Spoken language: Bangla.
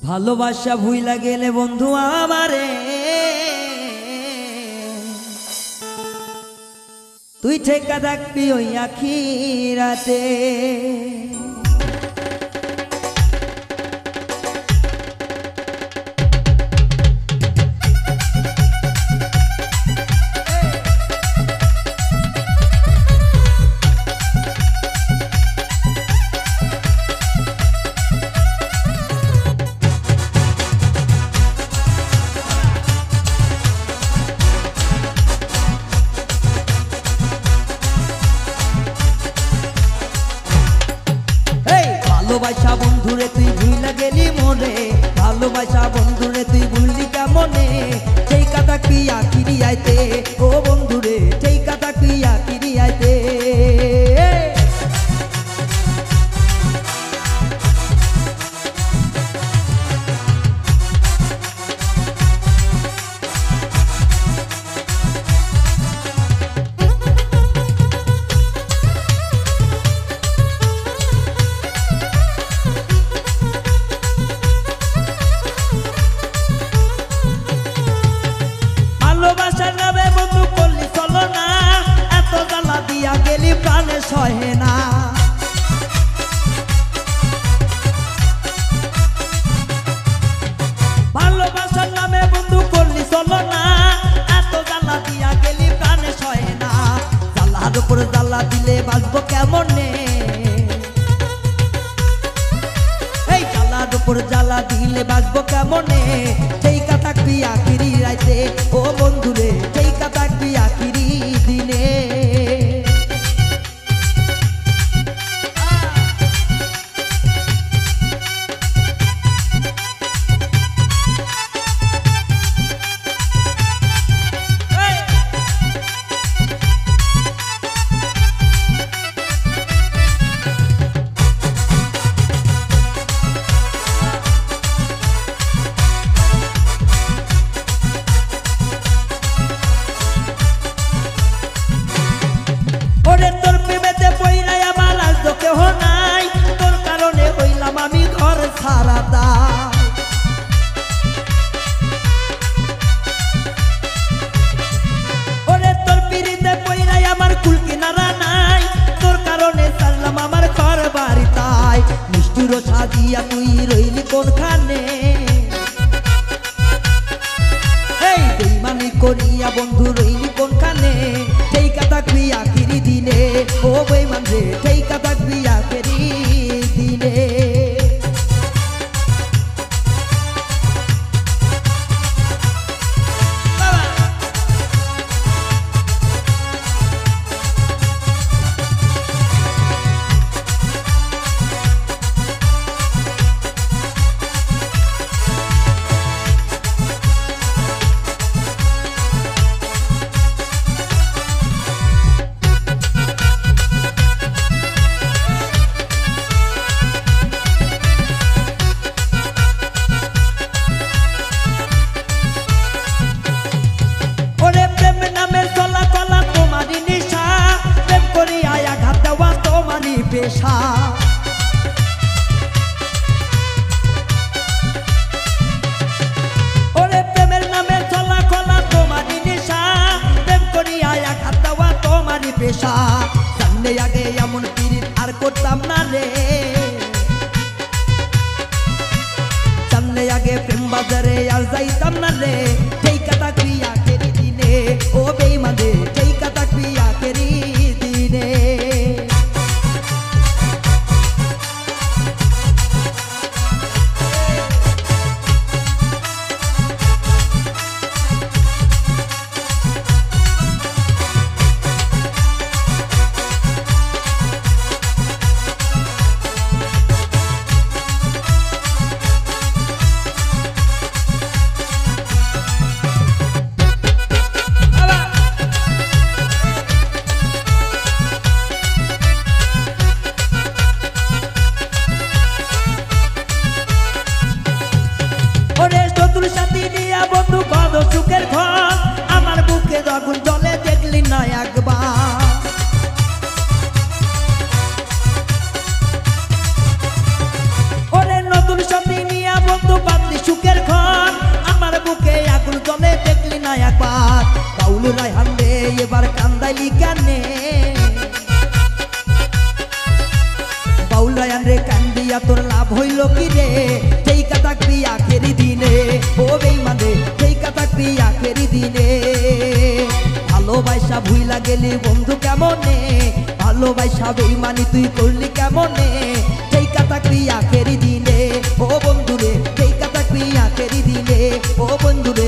ভালোবাসা ভুইলা গেলে বন্ধু আমারে তুই ঠেকা থাকবি ওই আখিরাতে। ভালোবাসা বন্ধুরে তুই ভুইলা গেলি মনে, ভালোবাসা বন্ধুরে তুই ভুললি কেমনে, সেই কথা কি আখিরি আইতে ও বন্ধুরে, সেই কথা কি আখিরি আইতে। ভালোবাসার নামে বন্ধু করলি চলো না, এত জ্বালা দিয়া গেলি প্রাণে সহে না। ভালোবাসার নামে বন্ধু করলি চলো না, এত জ্বালা দিয়া গেলি প্রাণে সহে না। জ্বালার উপর জ্বালা দিলে বাঁচবো কেমনে, এই জ্বালার উপর জ্বালা দিলে বাঁচবো কেমনে, সেই কথা কি আখিরি রাইতে ও বন্ধুরে, সেই কথা কি আখিরি দিনে। ওরে তোর প্রেমেতে পইরাই আমার আজ তো কেহ নাই, তোর কারণে হইলাম আমি ঘর ছাড়া দাই। ওরে তোর পিড়িতে পইরাই আমার কুল কিনারা নাই, তোর কারণে ছাড়লাম আমার ঘর বাড়ি তাই। নিষ্ঠুর সাজিয়া তুই রইলি কোনখানে, এই বেইমানি করিয়া বন্ধু রইলি কোনখানে, সেই কথা কি আখিরি দিনে ও বেইমান রে, সেই কথা কি আখিরি দিনে। পেশা ওরে প্রেমের নামে চলা কলা তোমারই নেশা, প্রেম করিয়া আঘাত দেওয়া তোমারই পেশা। জানলে আগে এমন পীড়িত আর করতাম না রে, জানলে আগে প্রেম বাজারে আর যাইতাম না রে, সেই কথা কি আখেরি দিনে ও বেইমান রে, সেই কথা কি আখেরি দিনে। সাথী নিয়া বন্ধু কত সুখের ঘর, আমার বুকে যখন জলে দেখলি না একবার। ওরে নতুন সাথী নিয়া বন্ধু এবার কান্দাইলি কানে বাউল রায়ান রে কান্দিয়া তোর লাভ হইল কি রে সেই কথা কি আখেরি দিনে ও বেঈমানে সেই কথা কি আখেরি দিনে ভালোবাসা ভুইলা গেলি বন্ধু কেমনে ভালোবাসা বেঈমানি তুই করলি কেমনে সেই কথা কি আখেরি দিনে ও বন্ধুরে সেই কথা কি আখেরি দিনে ও বন্ধুরে